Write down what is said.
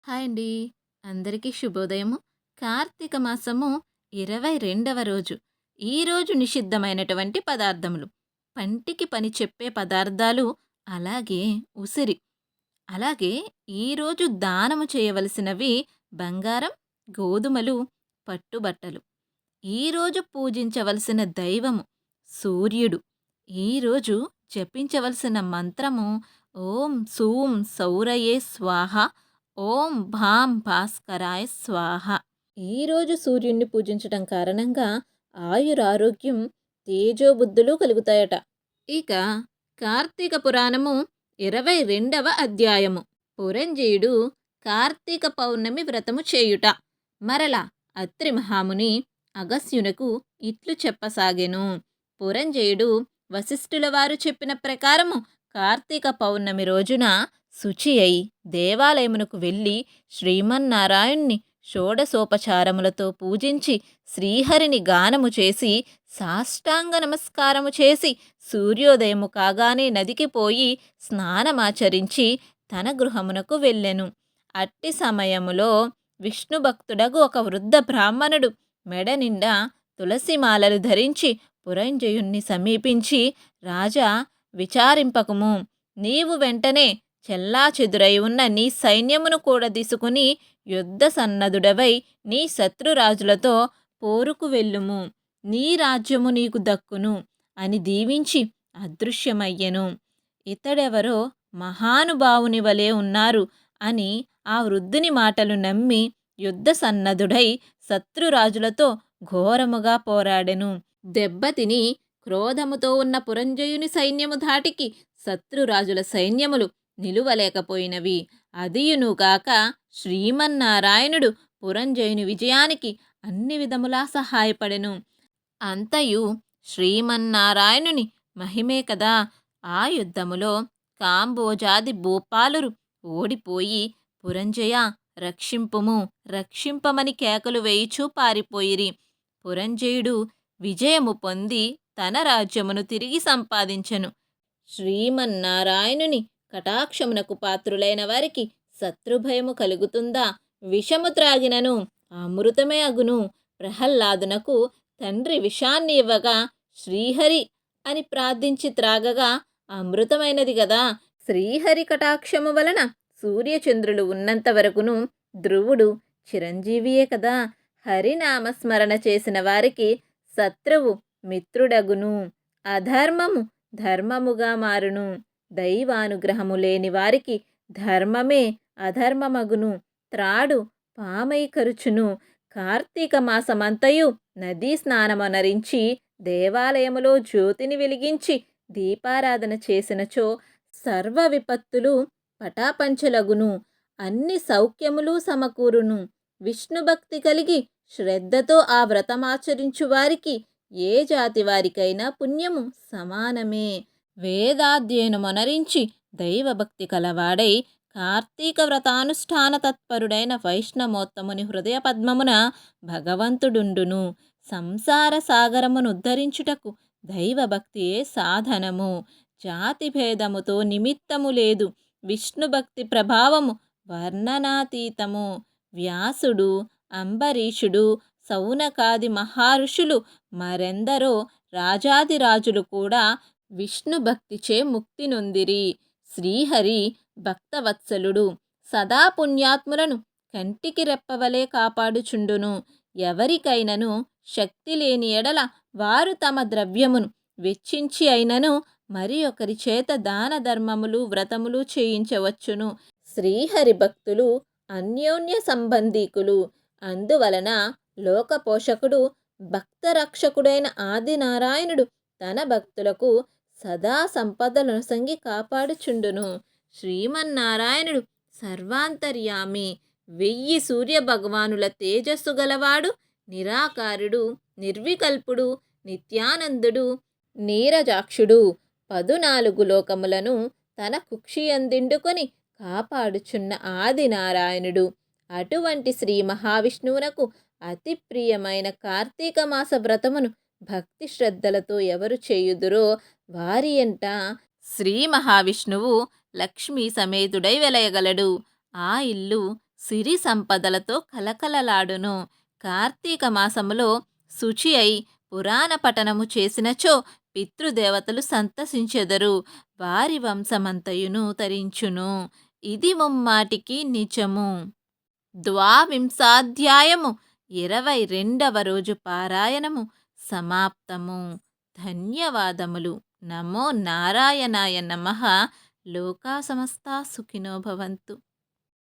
Hi అండి. అందరికీ శుభోదయము. కార్తీక మాసము 22వ రోజు. ఈరోజు నిషిద్ధమైనటువంటి పదార్థములు. పంటికి పని చెప్పే పదార్థాలు, అలాగే ఉసిరి. అలాగే ఈరోజు దానము చేయవలసినవి బంగారం, గోధుమలు, పట్టుబట్టలు. ఈరోజు పూజించవలసిన దైవము సూర్యుడు. ఈరోజు జపించవలసిన మంత్రము ఓం సూం సౌరయే స్వాహ, ఓం భాం భాస్కరాయ స్వాహ. ఈరోజు సూర్యుడిని పూజించటం కారణంగా ఆయురారోగ్యం, తేజోబుద్ధులు కలుగుతాయట. ఇక కార్తీక పురాణము 22వ అధ్యాయము. పురంజయుడు కార్తీక పౌర్ణమి వ్రతము చేయుట. మరల అత్రి మహాముని అగస్యునకు ఇట్లు చెప్పసాగెను. పురంజయుడు వశిష్ఠుల వారు చెప్పిన ప్రకారము కార్తీక పౌర్ణమి రోజున శుచి అయి దేవాలయమునకు వెళ్ళి శ్రీమన్నారాయణ్ణి షోడశోపచారములతో పూజించి శ్రీహరిని గానము చేసి సాష్టాంగ నమస్కారము చేసి సూర్యోదయము కాగానే నదికి పోయి స్నానమాచరించి తన గృహమునకు వెళ్ళెను. అట్టి సమయములో విష్ణుభక్తుడగు ఒక వృద్ధ బ్రాహ్మణుడు మెడ నిండా తులసిమాలలు ధరించి పురంజయుణ్ణి సమీపించి, రాజా, విచారింపకము, నీవు వెంటనే చెల్లాచెదురై ఉన్న నీ సైన్యమును కూడా తీసుకుని యుద్ధ సన్నద్ధుడవై నీ శత్రురాజులతో పోరుకు వెళ్ళుము, నీ రాజ్యము నీకు దక్కును అని దీవించి అదృశ్యమయ్యెను. ఇతడెవరో మహానుభావుని వలె ఉన్నారు అని ఆ వృద్ధుని మాటలు నమ్మి యుద్ధ సన్నద్ధుడై శత్రురాజులతో ఘోరముగా పోరాడెను. దెబ్బతిని క్రోధముతో ఉన్న పురంజయుని సైన్యము ధాటికి శత్రురాజుల సైన్యములు నిలువలేకపోయినవి. అదియునుగాక శ్రీమన్నారాయణుడు పురంజయుని విజయానికి అన్ని విధములా సహాయపడెను. అంతయు శ్రీమన్నారాయణుని మహిమే కదా. ఆ యుద్ధములో కాంబోజాది భూపాలురు ఓడిపోయి పురంజయ రక్షింపుము, రక్షింపమని కేకలు వేయిచూ పారిపోయిరి. పురంజయుడు విజయము పొంది తన రాజ్యమును తిరిగి సంపాదించెను. శ్రీమన్నారాయణుని కటాక్షమునకు పాత్రులైన వారికి శత్రుభయము కలుగుతుందా? విషము త్రాగినను అమృతమే అగును. ప్రహ్లాదునకు తండ్రి విషాన్ని ఇవ్వగా శ్రీహరి అని ప్రార్థించి త్రాగగా అమృతమైనది గదా. శ్రీహరి కటాక్షము వలన సూర్యచంద్రులు ఉన్నంత వరకును ధ్రువుడు చిరంజీవియే కదా. హరినామస్మరణ చేసిన వారికి శత్రువు మిత్రుడగును, అధర్మము ధర్మముగా మారును. దైవానుగ్రహము లేని వారికి ధర్మమే అధర్మమగును, త్రాడు పామై కరుచును. కార్తీక మాసమంతయు నదీ స్నానమనరించి దేవాలయములో జ్యోతిని వెలిగించి దీపారాధన చేసినచో సర్వ విపత్తులు పటాపంచలగును, అన్ని సౌఖ్యములు సమకూరును. విష్ణుభక్తి కలిగి శ్రద్ధతో ఆ వ్రతమాచరించు వారికి ఏ జాతి వారికైనా పుణ్యము సమానమే. వేదాధ్యయనమొనరించి దైవభక్తి కలవాడై కార్తీక వ్రతానుష్ఠాన తత్పరుడైన వైష్ణవోత్తముని హృదయ పద్మమున భగవంతుడుండును. సంసార సాగరమును ఉద్ధరించుటకు దైవభక్తియే సాధనము. జాతి భేదముతో నిమిత్తము లేదు. విష్ణుభక్తి ప్రభావము వర్ణనాతీతము. వ్యాసుడు, అంబరీషుడు, సౌనకాది మహర్షులు, మరెందరో రాజాదిరాజులు కూడా విష్ణుభక్తిచే ముక్తి నొందిరి. శ్రీహరి భక్తవత్సలుడు, సదా పుణ్యాత్ములను కంటికి రెప్పవలే కాపాడుచుండును. ఎవరికైనను శక్తి లేని ఎడల వారు తమ ద్రవ్యమును వెచ్చించి అయినను మరి ఒకరి చేత దాన ధర్మములు వ్రతములు చేయించవచ్చును. శ్రీహరి భక్తులు అన్యోన్య సంబంధీకులు. అందువలన లోకపోషకుడు, భక్తరక్షకుడైన ఆదినారాయణుడు తన భక్తులకు సదా సంపదలను సంగి కాపాడుచుండును. శ్రీమన్నారాయణుడు సర్వాంతర్యామి, 1000 సూర్యభగవానుల తేజస్సు గలవాడు, నిరాకారుడు, నిర్వికల్పుడు, నిత్యానందుడు, నీరజాక్షుడు, 14 లోకములను తన కుక్షియందిండుకొని కాపాడుచున్న ఆదినారాయణుడు. అటువంటి శ్రీ మహావిష్ణువునకు అతి ప్రియమైన కార్తీక మాస వ్రతమును భక్తి శ్రద్ధలతో ఎవరు చేయుదురో వారి ఎంట శ్రీ మహావిష్ణువు లక్ష్మీ సమేతుడై వెలయగలడు. ఆ ఇల్లు సిరి సంపదలతో కలకలలాడును. కార్తీక మాసములో శుచి అయి పురాణ పఠనము చేసినచో పితృదేవతలు సంతసించెదరు. వారి వంశమంతయును తరించును. ఇది ముమ్మాటికి నిజము. ద్వావింశాధ్యాయము 22వ రోజు పారాయణము సమాప్తము. ధన్యవాదములు. నమో నారాయణాయ నమః. లోకా సమస్తా సుఖినో భవంతు.